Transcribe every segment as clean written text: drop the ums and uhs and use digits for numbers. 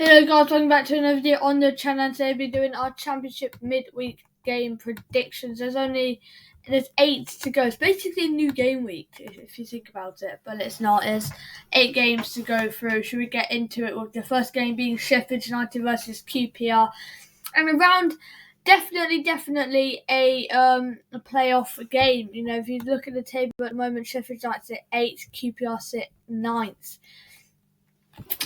Hello guys, welcome back to another video on the channel, and today we'll be doing our championship midweek game predictions. There's 8 to go. It's basically a new game week if you think about it, but it's not. There's 8 games to go through. Should we get into it with the first game being Sheffield United versus QPR, and around definitely a playoff game. You know, if you look at the table at the moment, Sheffield United at 8th, QPR sit 9th.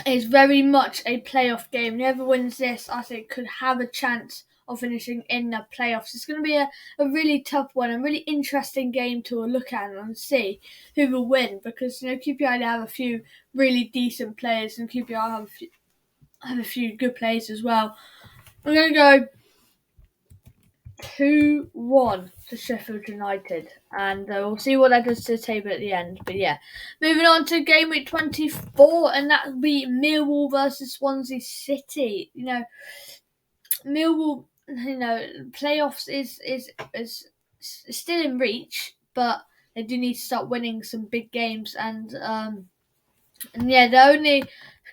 It's very much a playoff game. Whoever wins this, I think, could have a chance of finishing in the playoffs. It's going to be a really tough one, a really interesting game to look at and see who will win, because QPR have a few really decent players and QPR have a few good players as well. I'm going to go 2-1 to Sheffield United, and we'll see what that does to the table at the end. But yeah, moving on to game week 24, and that will be Millwall versus Swansea City. Millwall, playoffs is still in reach, but they do need to start winning some big games, and yeah, they're only a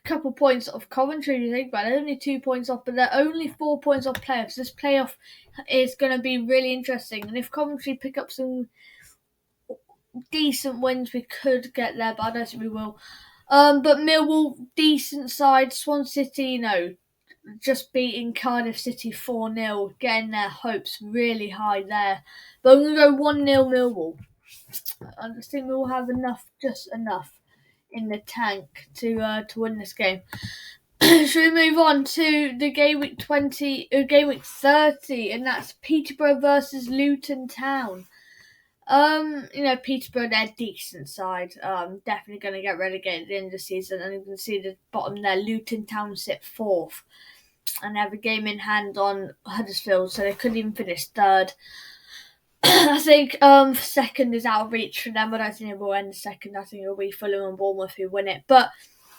couple points off Coventry, if you think about it. They're only 2 points off, but they're only 4 points off playoffs. This playoff is going to be really interesting, and if Coventry pick up some decent wins, we could get there, but I don't think we will. But Millwall, decent side. Swan City, just beating Cardiff City 4-0, getting their hopes really high there. But I'm going to go 1-0 Millwall. I just think we'll have just enough in the tank to win this game. Should we move on to the game week 30, and that's Peterborough versus Luton Town. Peterborough, they're a decent side. Definitely going to get relegated at the end of the season, and you can see the bottom there. Luton Town sit 4th, and they have a game in hand on Huddersfield, so they couldn't even finish 3rd. I think 2nd is out of reach for them, but I don't think it will end 2nd. I think it'll be Fulham and Bournemouth who win it. But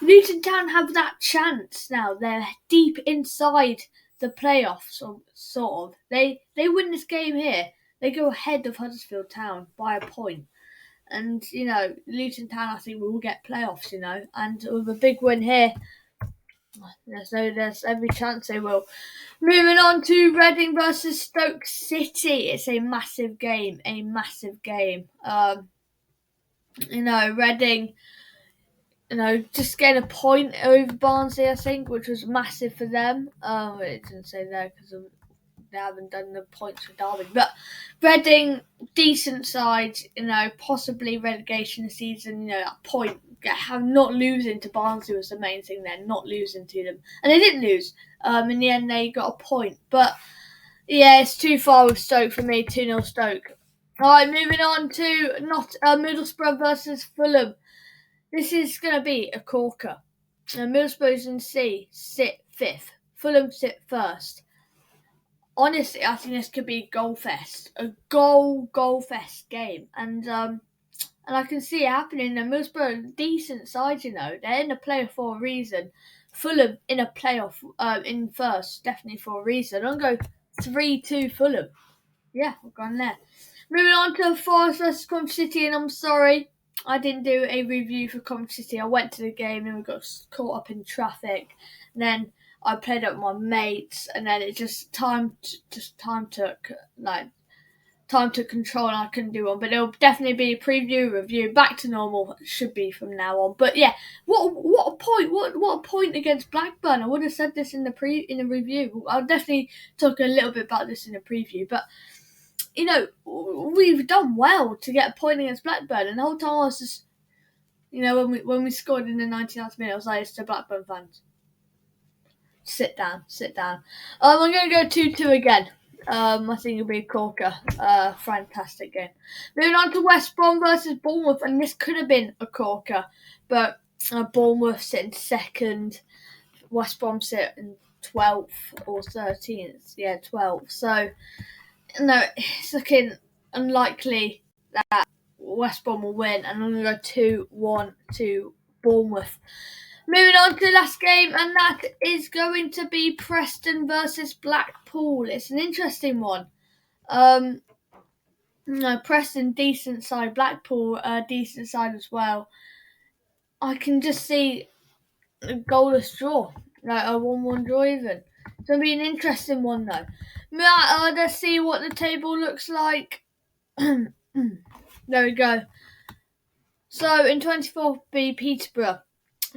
Luton Town have that chance now. They're deep inside the playoffs, sort of. They win this game here. They go ahead of Huddersfield Town by a point. And, Luton Town, I think, will get playoffs, And with a big win here, there's every chance they will. Moving on to Reading versus Stoke City. It's a massive game. Reading, just getting a point over Barnsley, I think, which was massive for them. It didn't say there because they haven't done the points for Derby. But Reading, decent side, possibly relegation season, a point. Not losing to Barnsley was the main thing there, not losing to them. And they didn't lose. In the end, they got a point. But, yeah, it's too far with Stoke for me, 2-0 Stoke. Alright, moving on to Middlesbrough versus Fulham. This is going to be a corker. Middlesbrough's in C, sit 5th. Fulham sit 1st. Honestly, I think this could be a goal fest game, and I can see it happening. And Middlesbrough, decent side, they're in a playoff for a reason. Fulham in a playoff, in 1st, definitely for a reason. I'm going to go 3-2 Fulham. Yeah, we're going there. Moving on to Forest versus Coventry City, and I'm sorry, I didn't do a review for Coventry City. I went to the game and we got caught up in traffic. And then I played up with my mates, and then it just time took control, and I couldn't do one. But it'll definitely be a review, back to normal. It should be from now on. But yeah, what a point! What a point against Blackburn. I would have said this in the review. I'll definitely talk a little bit about this in the preview. But we've done well to get a point against Blackburn, and the whole time I was just, when we scored in the 99th minute, I was like, it's to Blackburn fans. Sit down. I'm going to go 2-2 again. I think it'll be a corker. Fantastic game. Moving on to West Brom versus Bournemouth, and this could have been a corker, but Bournemouth sit in 2nd, West Brom sit in 12th or 13th. Yeah, 12th. So, it's looking unlikely that West Brom will win, and I'm going to go 2-1 to Bournemouth. Moving on to the last game, and that is going to be Preston versus Blackpool. It's an interesting one. Preston, decent side. Blackpool, decent side as well. I can just see a goalless draw. Like a 1-1 draw even. It's going to be an interesting one though. Let's see what the table looks like. There we go. So in 24th be Peterborough.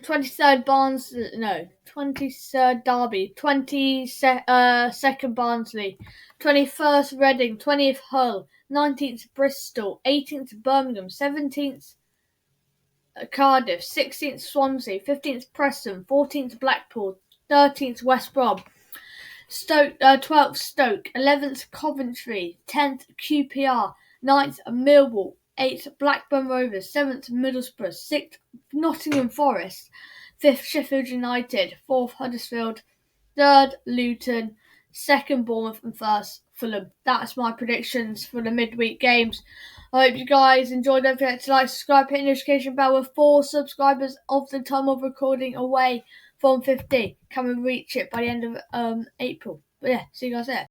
23rd 23rd Derby, 22nd Barnsley, 21st Reading, 20th Hull, 19th Bristol, 18th Birmingham, 17th Cardiff, 16th Swansea, 15th Preston, 14th Blackpool, 13th West Brom, 12th Stoke, 11th Coventry, 10th QPR, 9th Millwall, 8th Blackburn Rovers, 7th Middlesbrough, 6th Nottingham Forest, 5th Sheffield United, 4th Huddersfield, 3rd Luton, 2nd Bournemouth and 1st Fulham. That's my predictions for the midweek games. I hope you guys enjoyed. Don't forget to like, subscribe, hit the notification bell. With 4 subscribers of the time of recording away from 50. Can we reach it by the end of April? But yeah, see you guys there.